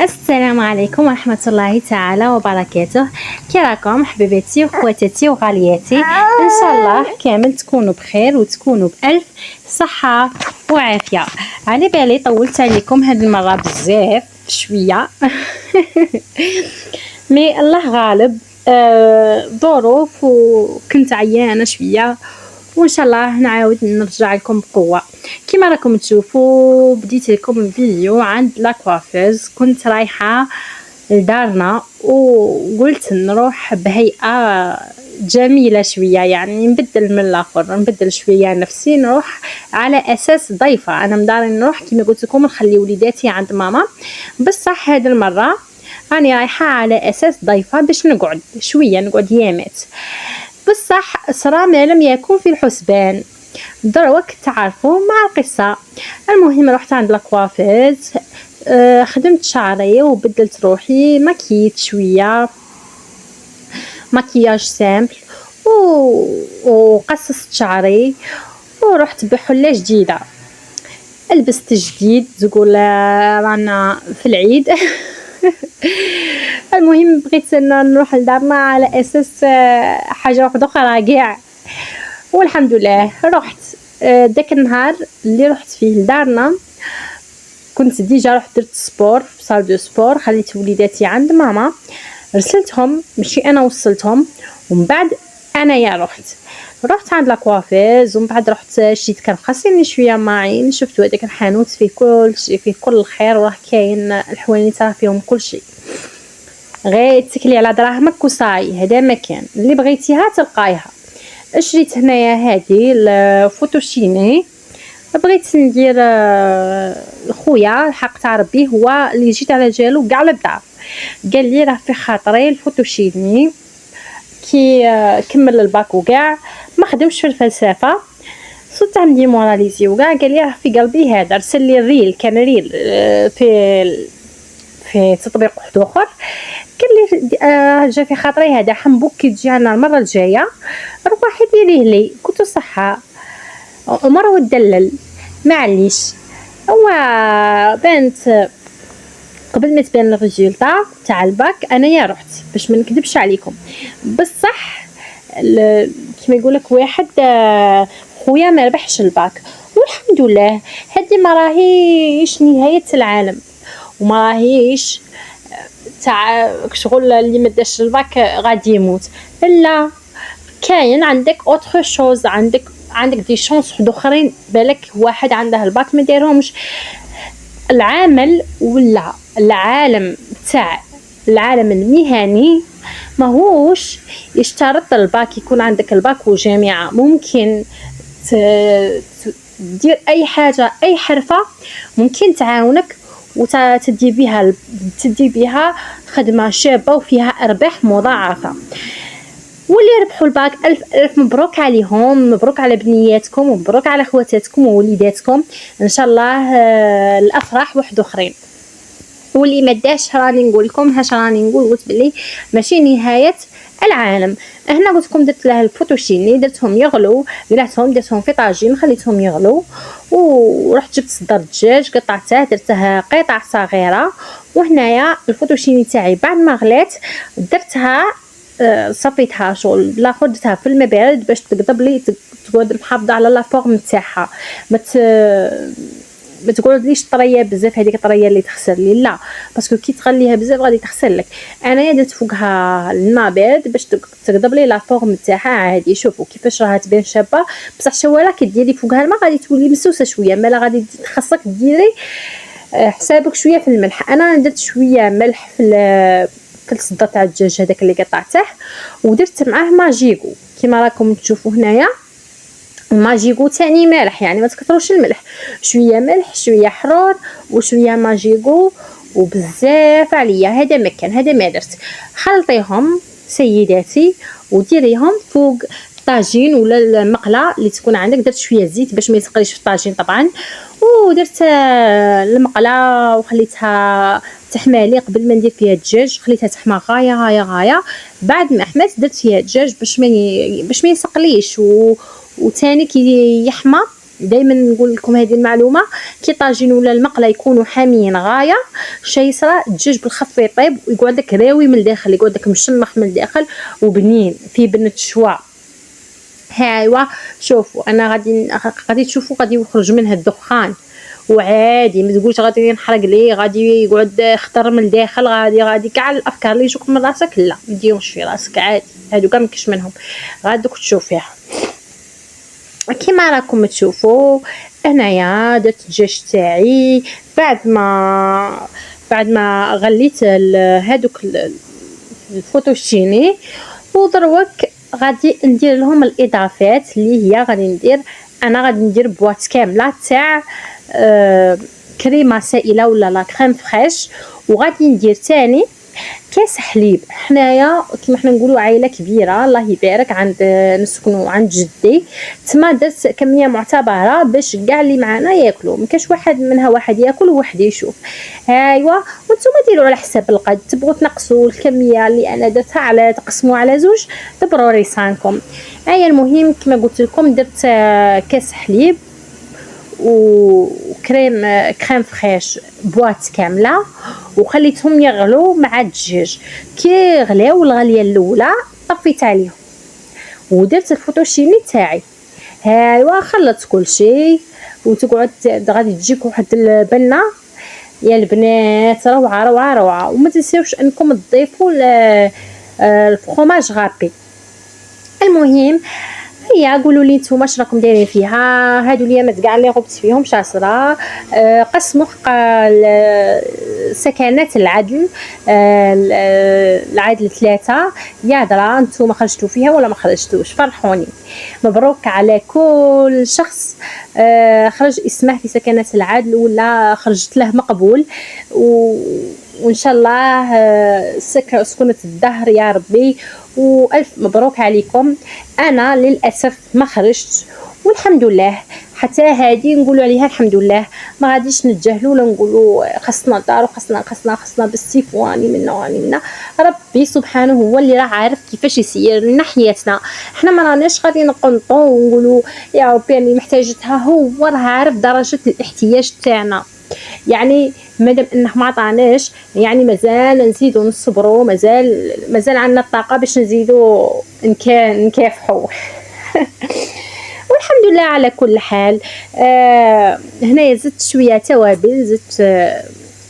السلام عليكم ورحمة الله تعالى وبركاته. كي راكم حبيباتي وخواتاتي وغالياتي؟ ان شاء الله كامل تكونوا بخير وتكونوا بألف صحة وعافية. على بالي طولت عليكم هذه المرة بزاف شوية مي الله غالب، ظروف وكنت عيانة شوية، وان شاء الله نعاود نرجع لكم بقوه. كما راكم تشوفوا بديت لكم الفيديو عند لاكوافيز. كنت رايحه لدارنا وقلت نروح بهيئه جميله شويه، يعني نبدل من الاخر، نبدل شويه نفسي، نروح على اساس ضيفه. انا مداري نروح كما قلت لكم نخلي وليداتي عند ماما، بصح هذه المره راني رايحه على اساس ضيفه باش نقعد شويه، نقعد يامات. بصح صرا ما لم يكن في الحسبان، دروك تعرفوا مع القصة. المهم رحت عند لاكوافيز، خدمت شعري وبدلت روحي، مكيت شوية مكياج سامبل وقصصت شعري ورحت بحلة جديدة، لبست جديد تقول رانا في العيد المهم بغيت نروح لدارنا على اساس حاجه واحده اخرى كاع، والحمد لله رحت. داك النهار اللي رحت فيه لدارنا كنت ديجا رحت درت سبور في صال دو سبور، خليت وليداتي عند ماما، رسلتهم ماشي انا وصلتهم، ومن بعد انايا رحت عند لاكوافيز، ومن بعد رحت شريت، كان خاصني شويه ماعين، شفتوا هذاك الحانوت فيه كل شيء، فيه كل الخير، وراه كاين الحوانيت راه فيهم كل شيء، غير تكلي على دراهمك وصاي، هذا مكان اللي بغيتيها تلقايها. شريت هنايا هذه الفوتوشيني، بغيت ندير خويا الحق تاع ربي هو اللي جيت على جالو كاع للدار، قال لي راه في خاطري الفوتوشيني كي كمل الباك وكاع ما خدمش في الفلسفه، صرت عندي موراليزي وكاع، قال لي راه في قلبي هذا، ارسل لي الريل، كان ريل في تطبيق واحد اخر، قال لي جا في خاطري هذا، حنبوك كي تجي عنا المره الجايه روحي ديريه لي. كنت صحه عمر ودلل معليش، هو بنت قبل ما تبان الريزولطا تاع الباك انايا رحت باش ما نكذبش عليكم، بصح كيما يقول لك واحد خويا ما ربحش الباك، والحمد لله هذه ما راهيش نهايه العالم، وما راهيش تاع شغل اللي ما داش الباك غادي يموت، لا كاين عندك اوتر شوز، عندك دي شانس اخرين، بالك واحد عنده الباك ما دايرهمش. العمل ولا العالم تاع العالم المهني ماهوش يشترط الباك يكون عندك الباك وجامعه، ممكن دير اي حاجه، اي حرفه ممكن تعاونك وتدي بها خدمه شابه وفيها ارباح مضاعفه. واللي ربحوا الباك ألف مبروك عليهم، مبروك على بنياتكم، ومبروك على خواتاتكم ووليداتكم، ان شاء الله الافراح واحد اخرين. واللي ما داش راني نقول لكم قلت بلي ماشي نهايه العالم. هنا قلت لكم درت له الفوتوشيني، درتهم يغلو، درتهم في طاجين خليتهم يغلو، ورحت جبت صدر الدجاج قطعته درته قطع صغيره، وهنايا الفوتوشيني تاعي بعد ما غلات درتها صفيتها شغل بلا خدتها في الماء بارد باش تقدب لي، تقعد محافظه على لا فورم تاعها، ما تقعدليش طريه بزاف، هذيك الطريه اللي تخسر لي لا، باسكو كي تغليها بزاف غادي تخسر لك. انا درت فوقها الماء بارد باش تقدب لي لا فورم تاعها عادي. شوفوا كيفاش راها تبان شابه، بصح شواله كي ديري فوقها الماء غادي تولي مسوسه شويه، مالا غادي خاصك ديري حسابك شويه في الملح. انا درت شويه ملح في الصدر تاع الدجاج هذاك اللي قطعته، ودرت معاه ماجيكو كما راكم تشوفوا هنايا، ماجيكو تاني مالح، يعني ما تكثروش الملح، شويه ملح شويه حرور وشويه ماجيكو وبزاف عليا. هذا مكان هذا ما درت، خلطيهم سيداتي وديريهم فوق الطاجين ولا المقله اللي تكون عندك. درت شويه زيت باش ما يثقليش في الطاجين طبعا، ودرت المقله وخليتها تحمالي قبل ما ندير فيها الدجاج، خليتها تحمى غايه. بعد ما حمات درت فيها الدجاج باش ما يسقليش، وثاني كي يحمى دائما نقول لكم هذه المعلومه، كي طاجين ولا المقله يكونوا حاميين غايه، شي يصرى الدجاج بالخف يطيب ويقعد لك راوي من الداخل، يقعد لك مشمخ من الداخل وبنين فيه بنه الشوا. ايوا شوفوا انا غادي تشوفوا غادي يخرج منها الدخان وعادي، ما تقولش غادي نحرق ليه، غادي يقعد خضر من الداخل، غادي كاع الافكار اللي يجوك من راسك لا ما ديروش في راسك، عادي هادو كاع مكش منهم، غادي تشوفيها كيما راكم تشوفوا. انايا درت الدجاج تاعي بعد ما غليت هادوك الفوتوشيني، ودروك غادي ندير لهم الاضافات اللي هي غادي ندير بواط كامله تاع كريمه سائله ولا لا كريم فريش، وغادي ندير ثاني كاس حليب. حنايا كما حنا نقولوا عائله كبيره الله يبارك، عند نسكنوا عند جدي، تما درت كميه معتبره باش كاع اللي معنا ياكلوا، ما كاش واحد منها واحد ياكل وواحد يشوف. ايوا وانتم ديروا على حساب القد، تبغوا تنقصوا الكميه اللي انا درتها على تقسموا على زوج دبروا ريسانكم. ايا المهم كما قلت لكم درت كاس حليب وكريم فريش بواط كامله، وخليتهم يغلوا مع الدجاج. كي غلاو الغليه الاولى طفيت عليهم ودرت الفوتوشيني تاعي. ايوا خلطت كل شيء وتقعد غادي تجيك واحد البنه يا البنات روعه روعه روعه. وما تنساوش انكم تضيفوا الفرomاج غابي. المهم هيا قولوا لي نتوما واش راكم دايرين فيها. هادو اليامات كاع اللي غبت فيهم شاصره قسموا سكنات العدل، العدل 3 يا درا نتوما خرجتوا فيها ولا ما خرجتوش، فرحوني. مبروك على كل شخص خرج اسمه في سكنات العدل ولا خرجت له مقبول، وان شاء الله سكنة الدهر يا ربي، والف مبروك عليكم. انا للاسف ما خرجت والحمد لله، حتى هذه نقولوا عليها الحمد لله، ما غاديش نتجاهلوا ولا نقولوا خصنا الدار وخصنا بالسيفواني منا ربي سبحانه هو اللي راه عارف كيفاش يسير لنا حياتنا. حنا ما راناش غادي نقنطوا ونقولوا يا ربي اللي محتاجتها، هو راه عارف درجه الاحتياج تاعنا. يعني مادام انه ما عطاناش يعني مازال نزيدوا نصبروا، مازال عندنا الطاقه باش نزيدوا نكافحوا والحمد لله على كل حال. هنايا زدت شويه توابل، زدت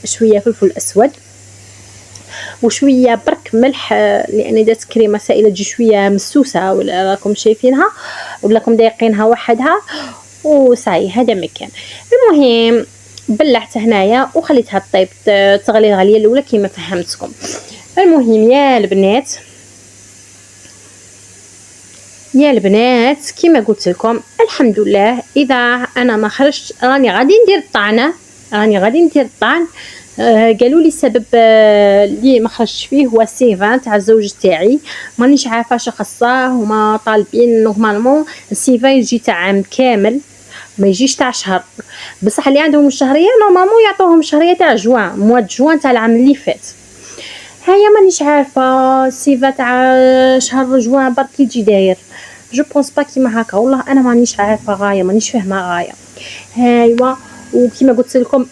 شويه فلفل اسود وشويه برك ملح، لان درت كريمه سائله تجي شويه مسوسه ولا راكم شايفينها ولا راكم دايقينها وحدها وصاي هذا مكان. المهم بلعت هنايا وخليتها طيب تغلي الغليه الاولى كما فهمتكم. المهم يا البنات كما قلت لكم الحمد لله، اذا انا ما خرجت راني غادي ندير الطعن. قالوا لي السبب اللي ما خرجتش فيه هو السيفان تاع الزوج تاعي، مانيش عارفه اش خاصه. هما طالبين نورمالمون السيفان يجي تاع عام كامل ما يجيش تاع شهر، بصح اللي عندهم الشهريه نورمالمون يعطوهم شهريه تاع جوان، مواد جوان تاع العام اللي فات. هيا مانيش عارفه السيفا تاع شهر جوان برك يجي داير جو بونس با كيما هكا، والله انا مانيش عارفه غايه، مانيش فاهمه غايه. ايوا وكما قلت لكم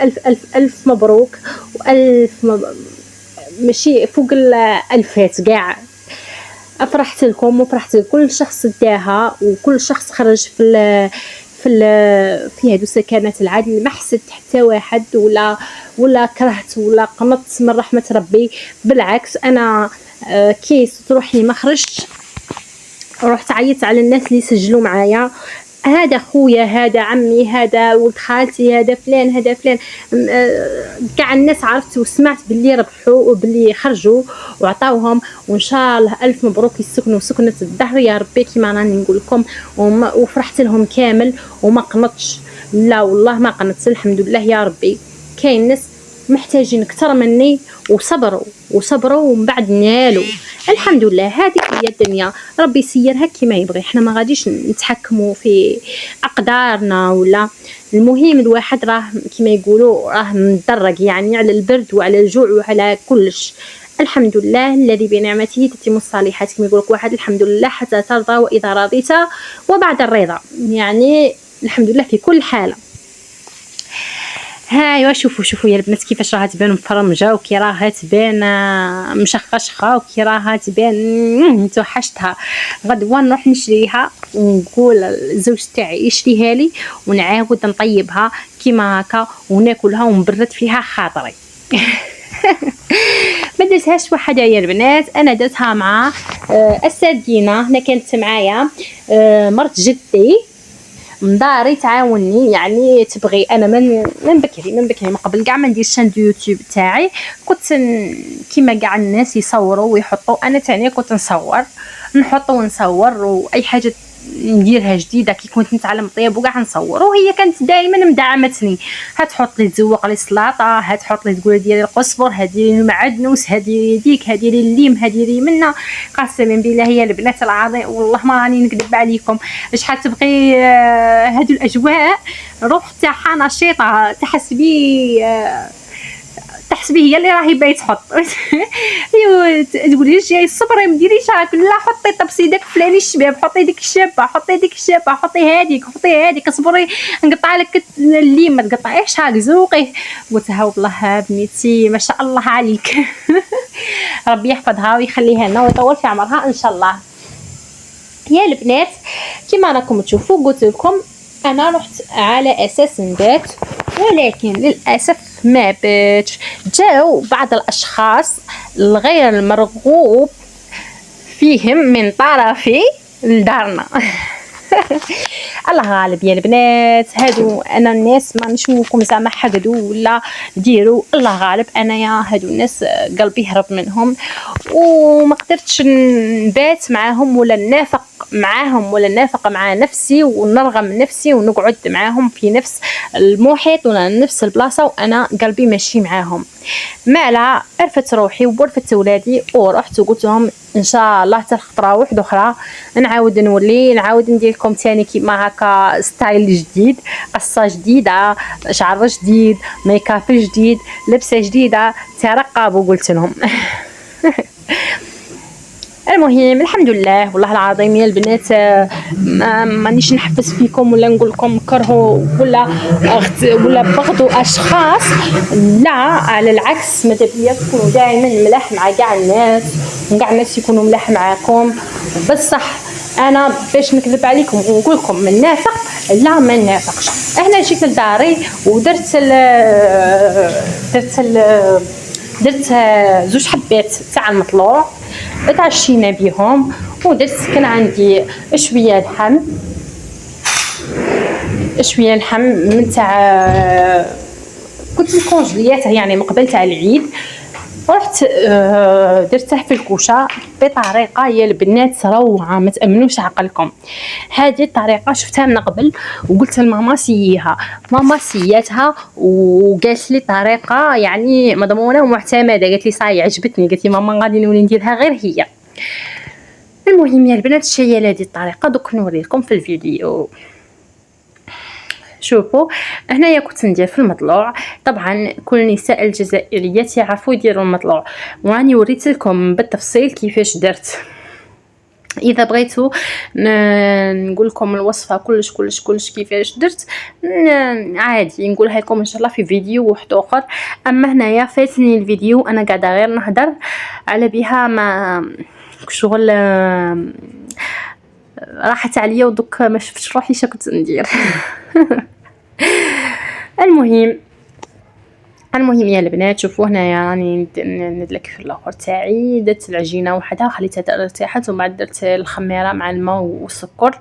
الف مبروك، ماشي فوق الالفات كاع. افرحت لكم وفرحت لكل شخص داها وكل شخص خرج في هادو سكنات العدل، ما حسدت حتى واحد ولا كرهت ولا قنطت من رحمه ربي. بالعكس انا كي روحي ما خرجت رحت عيطت على الناس اللي سجلوا معايا، هذا خويا هذا عمي هذا ولد خالتي هذا فلان كاع الناس عرفت وسمعت باللي ربحوا وباللي خرجوا وعطاوهم، وان شاء الله الف مبروك يسكنوا سكنه الدهر يا ربي كيما راني نقول لكم. وفرحت لهم كامل وما قنطش، لا والله ما قنطت الحمد لله يا ربي. كاين ناس محتاجين اكثر مني وصبروا ومن بعد نالوا الحمد لله. هذه هي الدنيا، ربي يسيرها كما يبغي، احنا ما غاديش نتحكموا في اقدارنا ولا. المهم الواحد راه كما يقولوا راه مدرج يعني على البرد وعلى الجوع وعلى كلش. الحمد لله الذي بنعمته تتم الصالحات كما يقولك واحد، الحمد لله حتى ترضى واذا رضيت وبعد الرضا. يعني الحمد لله في كل حاله. ايوا شوفوا يا البنات كيفاش راها تبان مفرمجه، وكي راها تبان مشخشخه، وكي راها تبان توحشتها. غدوه نروح نشريها ونقول الزوج تاعي يشريها لي ونعاود نطيبها كيما هكا وناكلها ونبرد فيها خاطري. ما درتهاش وحده يا البنات، انا درتها مع السردينه. هنا كانت معايا مرت جدي من داري تعاوني، يعني تبغي انا من بكري من قبل كاع ما ندير شان دو يوتيوب تاعي كنت كيما كاع الناس يصوروا ويحطوا، انا تاني كنت نحط ونصور، واي حاجه نديرها جديده كي كنت نتعلم طيب وكاع نصور، وهي كانت دائما مدعمتني. هتحط لي تزوق لي السلطه، هتحط لي تقول ديري القزبر، هديري المعدنوس، هديري ديك، هديري الليم، هديري منا. قسما بالله يا البنات العظيم والله ما راني نكذب عليكم، شحال تبغي هادو الاجواء روح تاعها نشيطه، تحسبي هي اللي راهي باغي تحط. ايوا تقولي جاي الصبر ما ديريش هاك، لا حطي طبسي داك فلاني الشباب، حطي ديك الشابه، حطي ديك الشابه، حطي هذيك اصبري نقطع لك الليم، ما تقطعيهش هاك زوقيه. قلت لها والله بنيتي ما شاء الله عليك. ربي يحفظها ويخليها لنا ويطول في عمرها ان شاء الله. يا البنات كما راكم تشوفوا قلت لكم انا رحت على اساس نبات، ولكن للاسف ما باتش. جاو بعض الاشخاص الغير المرغوب فيهم من طرفي لدارنا. الله غالب يا البنات، هادو انا الناس ما نشوفكم زعما حقدوا ولا ديروا، الله غالب انا يا هادو الناس قلبي هرب منهم وما قدرتش نبات معاهم ولا نافق معاهم ولا نافق مع نفسي ونرغم نفسي ونقعد معاهم في نفس المحيط ولا نفس البلاصه وانا قلبي ماشي معاهم. ما لا عرفت روحي وعرفت ولادي ورحت وقلت لهم ان شاء الله حتى خطره واحده اخرى نعاود نعاود ندير لكم ثاني كيما هكا ستايل جديد، قصه جديده، شعر جديد، ميكاب جديد، لبسه جديده، ترقب وقلت لهم. المهم الحمد لله والله العظيم يا البنات مانيش نحبس فيكم ولا نقول لكم كرهوا ولا بغضوا اشخاص، لا على العكس ماذا بيا تكونوا دائما ملاح مع كاع الناس وكاع الناس يكونوا ملاح معاكم. بصح انا باش نكذب عليكم ونقول لكم من نافق لا ما نافقش. انا جيت لداري ودرت درت زوج حبات تاع المطلوع تعشينا بيهم، ودرت كان عندي شويه لحم من تاع كنت مكونجلياته يعني مقبل تاع العيد، رحت درته في الكوشه بطريقه يا البنات روعه ما تامنوش عقلكم. هذه الطريقه شفتها من قبل وقلت لماما ماما سياتها وقالت لي طريقه يعني مضمونه ومعتمده، قالت لي صاي عجبتني، قالت لي ماما غادي نولي نديرها غير هي. المهم يا البنات شيال هذه الطريقه دوك نوريكم في الفيديو. شوفوا هنايا كنت ندير في المطلوع، طبعا كل النساء الجزائريات يعرفوا يديروا المطلوع واني وريت لكم بالتفصيل كيفاش درت. اذا بغيتوا نقول لكم الوصفه كلش كيفاش درت عادي نقولها لكم ان شاء الله في فيديو واحد اخر. اما هنايا فاتني الفيديو انا قاعده غير نهضر على بها ما شغل راحت عليا ودوك ما شفتش روحي اش كنت ندير. المهم يا البنات شوفوا هنايا راني ندلك في الاخر تاعي، درت العجينه وحدها خليتها ارتاحت ومن بعد درت الخميره مع الماء والسكر،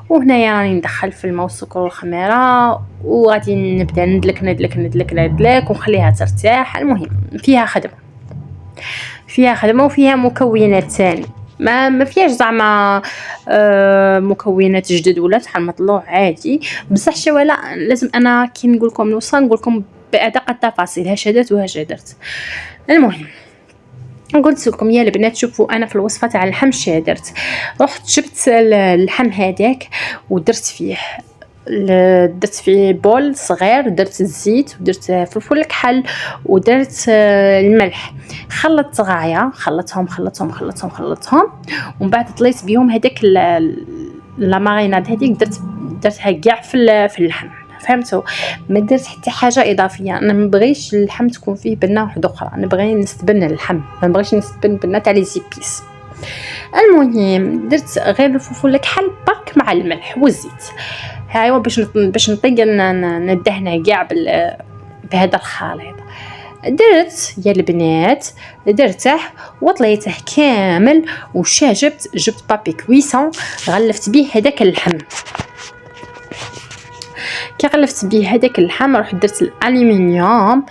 وهنايا راني ندخل في الماء والسكر والخميره وغادي نبدا ندلك ونخليها ترتاح. المهم فيها خدمه وفيها مكونات ثاني ما فيهاش زعما مكونات جدد ولا تاع المطلوع عادي بصح شويه لا لازم انا كي نقول لكم الوصفه نقول لكم بادق التفاصيل هاش درت. المهم قلت لكم يا البنات شوفوا انا في الوصفه تاع اللحم درت، رحت جبت اللحم هذاك ودرت فيه بول صغير، درت الزيت ودرت فلفل الكحل ودرت الملح، خلطت غايه خلطتهم ومن بعد طليت بهم هذاك لا ماريناد هذيك درتها كاع في اللحم، فهمتوا؟ ما درت حتى حاجه اضافيه. انا ما بغيش اللحم تكون فيه بنه واحده اخرى، انا بغي نستبن اللحم، ما بغيش نستبن بنه تاع لي زيبيس. المهم درت غير الفلفل الكحل برك مع الملح والزيت، ايوا باش نطيق ندهنه كاع بهذا الخليط. درت يا البنات درته وطليته كامل، جبت بابي كويسون غلفت به هذاك اللحم. كي غلفت به هذاك اللحم رحت درت الالومنيوم،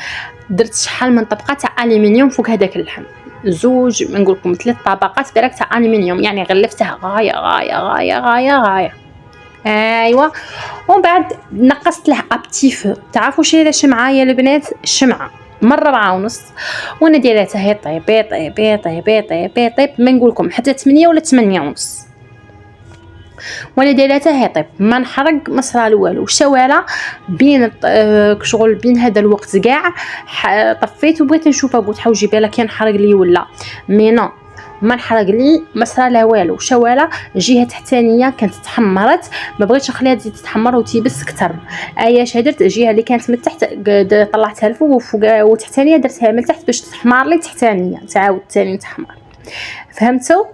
درت شحال من طبقه تاع الومنيوم فوق هذاك اللحم، زوج ما نقول لكم 3 طبقات برك تاع الومنيوم، يعني غلفته غايه غايه غايه غايه غايه. ايوا ومن بعد نقصت له ابتي فو. تعرفوا شي معايا البنات الشمعه مره 4:30 وانا دايرتها هي طيبي طيبي طيبي طيبي طيب، ما نقول لكم حتى 8 ولا 8:30 وانا دايرتها هي طيب، ما نحرق ما صرا والو. شواله بين شغل بين هذا الوقت كاع طفيت وبغيت نشوفها، قلت حاول جيبها لك نحرق لي ولا مينا ما نحرق لي ما صرا لا والو. شواله جهه تحتانيه كانت تحمرت، ما بغيتش نخليها تزيد تتحمر وتيبس اكثر. اياش درت الجهه اللي كانت من تحت طلعتها لفوق وتحتانيه درتها من تحت باش تحمر لي تحتانيه تعاود ثاني تحمر، فهمتوا؟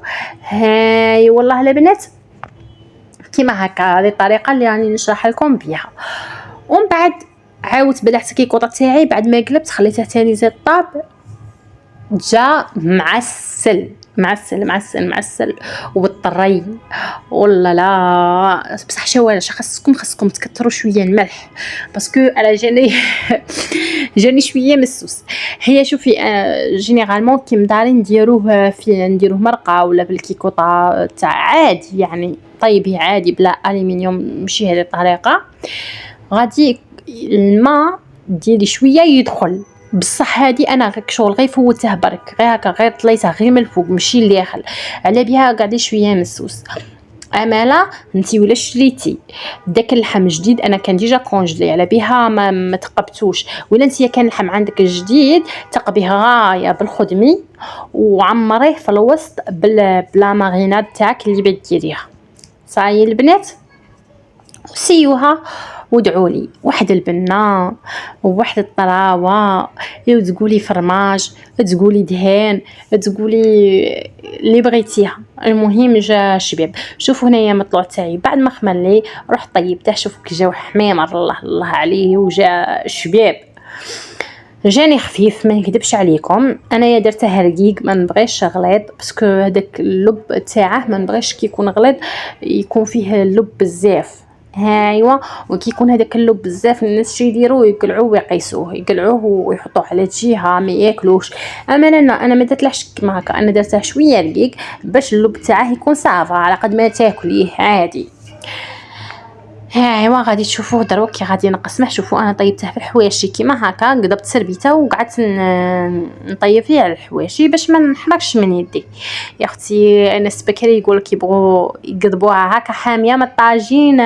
هاي والله البنات كيما هكا، هذه الطريقه اللي راني نشرح لكم بها. ومن بعد عاودت بلعت كيكوطه تاعي بعد ما قلبت خليته ثاني زاد طاب، جا معسل معسل معسل معسل وبالطري والله لا. بصح شوالاش خاصكم تكثروا شويه الملح باسكو انا جاني شويه مسوس. هي شوفي جينيرالمون كي مداري نديروه مرقه ولا بالكيكوطه تاع عادي، يعني طيبي عادي بلا الومنيوم، ماشي هذه الطريقه. غادي الماء ديري شويه يدخل، بصح هادي انا شغل غير فوتها برك غير هكا، غير طليتها غير من الفوق ماشي اللي داخل، على بها قاعدين شويه مسوس. امالا انتي ولا شريتي داك اللحم جديد، انا كان ديجا كونجلي على بها ما تقبتوش، ولا انتي كان اللحم عندك جديد تقبيه غايه بالخدمي وعمريه في الوسط بلا ماريناد تاعك اللي بديريها. صاي البنات سيوها ودعولي واحد البنه وواحد الطراوه، تقولي فرماج تقولي دهان تقولي اللي بغيتيها، المهم جا شباب. شوفوا هنايا مطلوع تاعي بعد ما خمر لي رحت طيبته، شوفوا كي جاو حميمر الله الله عليه وجا شباب، جاني خفيف ما نكذبش عليكم. انا يا درته رقيق ما نبغيش غليظ باسكو هذاك اللب تاعه ما نبغيش كي يكون غليظ يكون فيه اللب بزاف. ايوا وكي يكون هذاك اللب بزاف الناس شي يديروه يقلعوه ويقيسوه يقلعوه ويحطوه على جهه ما ياكلوش. اما انا ما درتلهش كيما هكا، انا درته شويه رقيق باش اللب تاعه يكون صافا على قد ما تاكليه عادي. ايوا غادي تشوفوه دروك كي غادي نقسمه. شوفوا انا طيبته في الحواشي كيما هكا، قلبت سربيته وقعدت نطيب فيه على الحواشي باش ما نحرقش من يدي. يا اختي انا بكري يقولك يبغوا يقضبوها هكا حاميه من الطاجين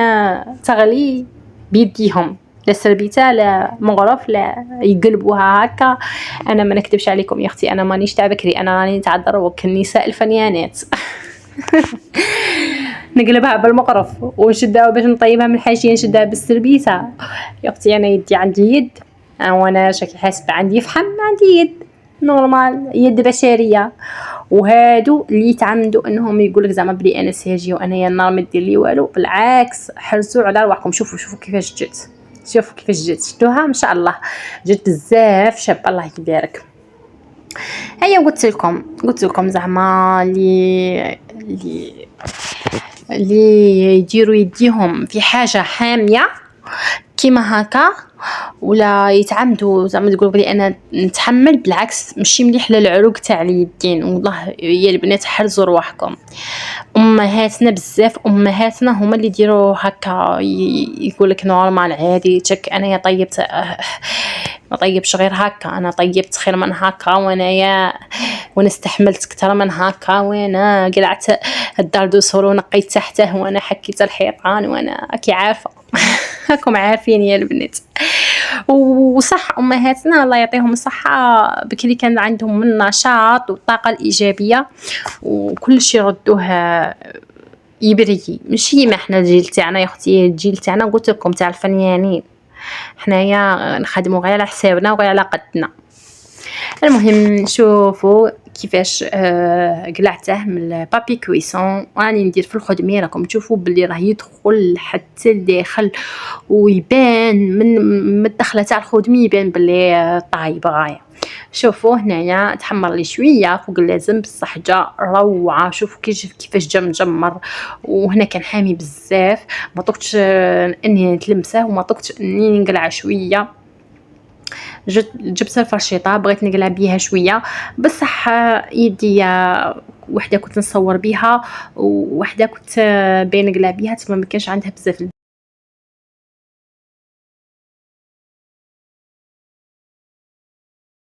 تغلي بيديهم، لا سربيته لا مغرف لا يقلبوها هكا. انا ما نكذبش عليكم يا اختي، انا مانيش تاع بكري، انا راني تاع دروك النساء الفنيانات. نقلبها بالمقرف ونشدها باش نطيبها من الحاشيه نشدها بالسربيته. يا اختي انا يدي عندي يد، وانا شكل حاسبه عندي فحم، عندي يد نورمال يد بشريه. وهادو اللي يتعمدوا انهم يقولك زعما بلي انا ساجي وانا يا النار ما دير لي والو، بالعكس حرصوا على رواحكم. شوفوا كيفاش جات، شوفوا كيفاش جات، شفتوها ما شاء الله جات بزاف شابه الله يبارك. هيا قلت لكم زعما اللي يديروا يديهم في حاجه حاميه كيما هكا ولا يتعمدوا زعما تقول بلي انا نتحمل، بالعكس ماشي مليح للعروق تاع اليدين. والله يا البنات حرزوا رواحكم، امهاتنا بزاف امهاتنا هما اللي يديروا هكا، يقولك نورمال عادي تشك انا يا طيبت ما طيبش غير هكا، انا طيبت خير من هكا، وانا استحملت اكثر من هكا، وانا قلعت الدار دوسور ونقيت تحته، وانا حكيت الحيطان، وانا كي عارفه. راكم عارفين يا البنات. وصح امهاتنا الله يعطيهم الصحه بكري كان عندهم من النشاط والطاقه الايجابيه وكل شيء ردوها يبري ماشي ما حنا الجيل تاعنا يا اختي، الجيل تاعنا قلت لكم تاع الفنانين، حنايا نخدموا غير على حسابنا وغير على قدنا. المهم شوفوا كيفاش قلعته من البابي كويسون، راني ندير في الخدمه راكم تشوفوا بلي راه يدخل حتى لداخل ويبان من الدخله تاع الخدمه يبان بلي طايب غايه. شوفوا هنايا تحمر لي شويه فوق اللازم بصح جا روعه. شوفوا كيفاش جا مجمر، وهنا كان حامي بزاف، ما طقتش اني نتلمسه وما طقتش اني نقلع شويه. جبت الفرشيطه بغيت نقلع بيها شويه بصح يدي وحده كنت نصور بيها ووحده كنت باين نقلع بيها تما ما كانش عندها بزاف